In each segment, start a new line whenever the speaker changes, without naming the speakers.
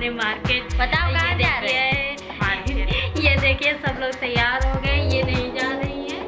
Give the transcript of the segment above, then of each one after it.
हमने मार्केट
बताओ कहाँ जा रहे हैं?
ये देखिए सब लोग तैयार हो गए, ये नहीं जा रही है।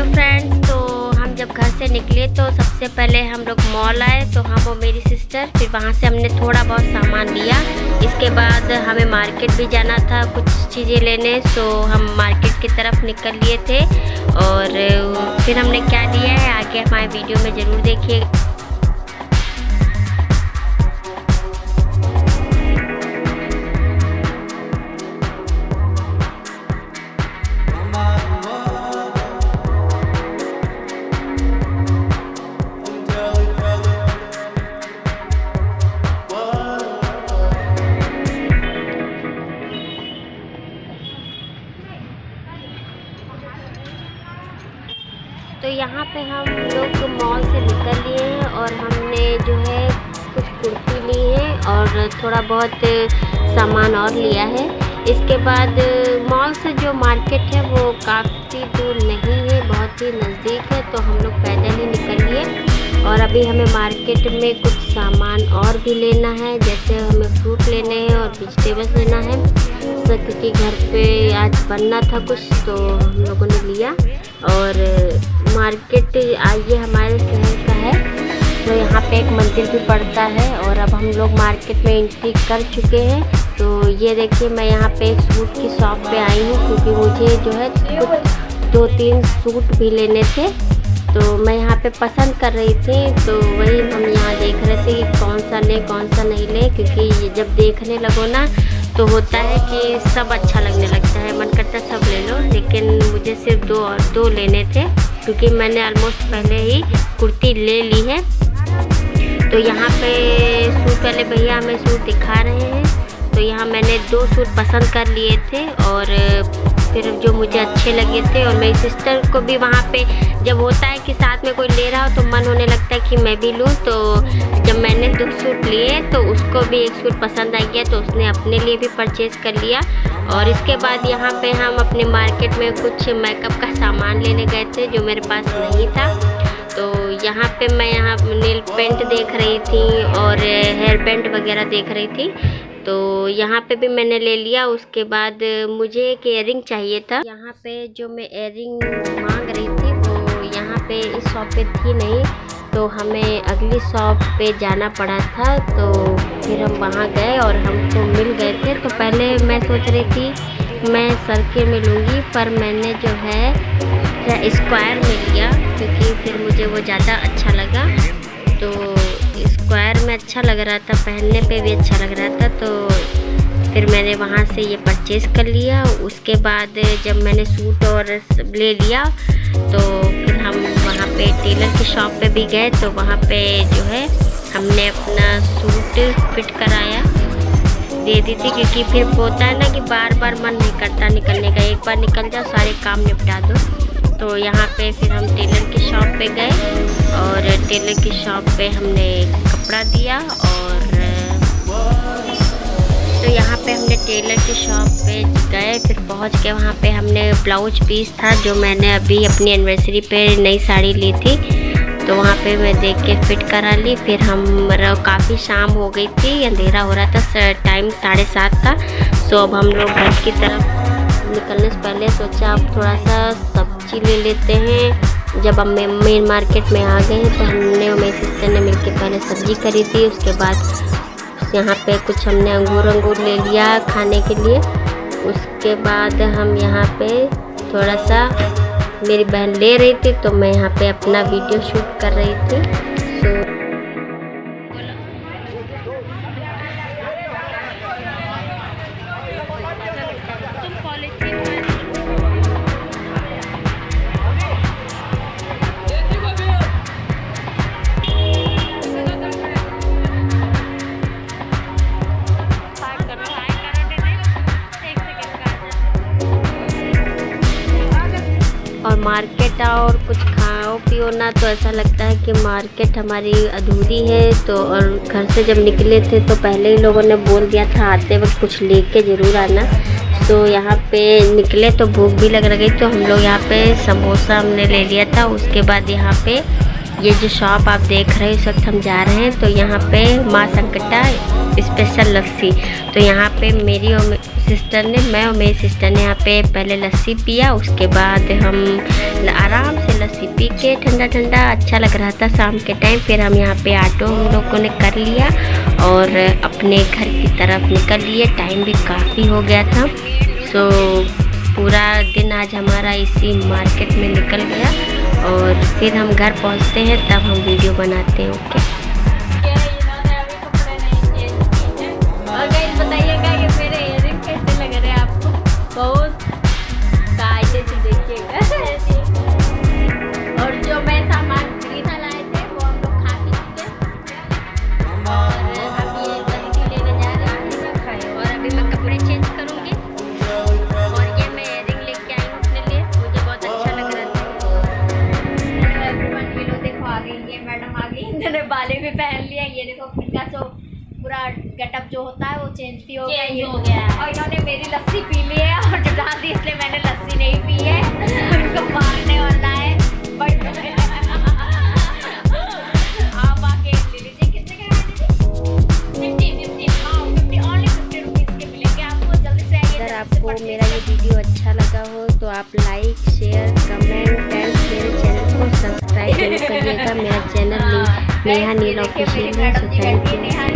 फ्रेंड्स, तो हम जब घर से निकले तो सबसे पहले हम लोग मॉल आए, तो हम और मेरी सिस्टर, फिर वहाँ से हमने थोड़ा बहुत सामान लिया। इसके बाद हमें मार्केट भी जाना था कुछ चीज़ें लेने, तो हम मार्केट की तरफ निकल लिए थे। और फिर हमने क्या लिया है आगे हमारे वीडियो में ज़रूर देखिए। तो यहाँ पे हम लोग मॉल से निकल लिए हैं और हमने जो है कुछ कुर्ती ली है और थोड़ा बहुत सामान और लिया है। इसके बाद मॉल से जो मार्केट है वो काफ़ी दूर नहीं है, बहुत ही नज़दीक है, तो हम लोग पैदल ही निकल लिए। और अभी हमें मार्केट में कुछ सामान और भी लेना है, जैसे हमें फ्रूट लेने हैं और वेजिटेबल्स लेना है, क्योंकि घर पे आज बनना था कुछ, तो हम लोगों ने लिया। और मार्केट आइए हमारे शहर का है, तो यहाँ पे एक मंदिर भी पड़ता है। और अब हम लोग मार्केट में एंट्री कर चुके हैं। तो ये देखिए मैं यहाँ पे एक सूट की शॉप पे आई हूँ, क्योंकि मुझे जो है कुछ 2-3 सूट भी लेने थे, तो मैं यहाँ पे पसंद कर रही थी। तो वही हम यहाँ देख रहे थे कि कौन सा ले कौन सा नहीं ले, क्योंकि जब देखने लगो ना तो होता है कि सब अच्छा लगने लगता है, मन करता है सब ले लो, लेकिन मुझे सिर्फ दो लेने थे, क्योंकि मैंने ऑलमोस्ट पहले ही कुर्ती ले ली है। तो यहाँ पे सूट वाले भैया हमें सूट दिखा रहे हैं, तो यहाँ मैंने 2 सूट पसंद कर लिए थे और फिर जो मुझे अच्छे लगे थे। और मेरी सिस्टर को भी वहाँ पे जब होता है कि साथ में कोई ले रहा हो तो मन होने लगता है कि मैं भी लूँ। तो जब मैंने 2 सूट लिए तो उसको भी एक सूट पसंद आ गया, तो उसने अपने लिए भी परचेज़ कर लिया। और इसके बाद यहाँ पे हम अपने मार्केट में कुछ मेकअप का सामान लेने गए थे जो मेरे पास नहीं था। तो यहाँ पे मैं नेल पेंट देख रही थी और हेयर बैंड वगैरह देख रही थी, तो यहाँ पे भी मैंने ले लिया। उसके बाद मुझे एक इयररिंग चाहिए था। यहाँ पे जो मैं इयररिंग मांग रही थी वो यहाँ पे इस शॉप पे थी नहीं, तो हमें अगली शॉप पे जाना पड़ा था। तो फिर हम वहाँ गए और हमको मिल गए थे। तो पहले मैं सोच रही थी मैं सर्किल में लूँगी, पर मैंने जो है स्क्वायर में लिया, क्योंकि फिर मुझे वो ज़्यादा अच्छा लगा। तो स्क्वायर में अच्छा लग रहा था, पहनने पे भी अच्छा लग रहा था, तो फिर मैंने वहाँ से ये परचेज़ कर लिया। उसके बाद जब मैंने सूट और ले लिया तो फिर हम वहाँ पे टेलर की शॉप पे भी गए, तो वहाँ पे जो है हमने अपना सूट फिट कराया, दे दी थी, क्योंकि फिर होता है ना कि बार बार मन नहीं करता निकलने का, एक बार निकल जाओ सारे काम निपटा दो। तो यहाँ पे फिर हम टेलर की शॉप पे गए और टेलर की शॉप पे हमने कपड़ा दिया। और तो यहाँ पे हमने टेलर की शॉप पे गए, फिर पहुँच के वहाँ पे हमने ब्लाउज पीस था जो मैंने अभी अपनी एनिवर्सरी पे नई साड़ी ली थी, तो वहाँ पे मैं देख के फिट करा ली। फिर हम काफ़ी शाम हो गई थी, अंधेरा हो रहा था, टाइम 7:30 था। तो अब हम लोग घर की तरफ निकलने से पहले सोचा अब थोड़ा सा सब्जी ले लेते हैं। जब हम मेन मार्केट में आ गए तो हमने और मेरी सिस्टर ने मिलकर पहले सब्जी खरीदी। उसके बाद यहाँ पे कुछ हमने अंगूर ले लिया खाने के लिए। उसके बाद हम यहाँ पे थोड़ा सा, मेरी बहन ले रही थी तो मैं यहाँ पे अपना वीडियो शूट कर रही थी। नाश्ता और कुछ खाओ पियो ना, तो ऐसा लगता है कि मार्केट हमारी अधूरी है। तो और घर से जब निकले थे तो पहले ही लोगों ने बोल दिया था आते वक्त कुछ लेके ज़रूर आना। तो यहाँ पे निकले तो भूख भी लग रही, तो हम लोग यहाँ पे समोसा हमने ले लिया था। उसके बाद यहाँ पे ये जो शॉप आप देख रहे हैं इस वक्त हम जा रहे हैं, तो यहाँ पे माँ संकटा स्पेशल लस्सी। तो यहाँ पे मेरी और सिस्टर ने, मैं और मेरी सिस्टर ने यहाँ पे पहले लस्सी पिया। उसके बाद हम आराम से लस्सी पी के ठंडा ठंडा अच्छा लग रहा था शाम के टाइम। फिर हम यहाँ पे ऑटो हम लोगों ने कर लिया और अपने घर की तरफ निकल लिए। टाइम भी काफ़ी हो गया था। सो पूरा दिन आज हमारा इसी मार्केट में निकल गया और फिर हम घर पहुँचते हैं तब हम वीडियो बनाते हैं। ओके, और गाइस बताइएगा कि मेरे इयररिंग कैसे लग रहे हैं आपको। बहुत कायदे से देखिएगा। और जो मैं सामान खरीदा लाए थे वो हम लोग खा पी चुके और अभी एक लस्सी लेने जा रहे हैं और अभी मैं कपड़े चेंज करूँगी। और ये मैं इयररिंग लेके आई हूँ अपने लिए, मुझे बहुत अच्छा लग रहा था। एवरीवन ये लो देखो आ गई, ये मैडम आ गई, इन्होंने बाले भी पहन लिया। ये देखो इनका जो पूरा गेटअप जो होता है वो चेंज भी हो गया है। और इन्होंने मेरी लस्सी पी ली है और जो डाल दी इसलिए मैंने लस्सी नहीं पी है। उनको मारने वाला है बट आप आके ले लीजिए। कितने का है दीदी? 50 ओनली 50 रुपीज़ के मिलेंगे आपको। जल्दी से आइए। अगर आपको मेरा ये वीडियो अच्छा लगा हो तो आप लाइक शेयर कमेंट एंड मेरे चैनल को सब्सक्राइब जरूर करिएगा। मेरा चैनल नेहा नील ऑफिशियल है।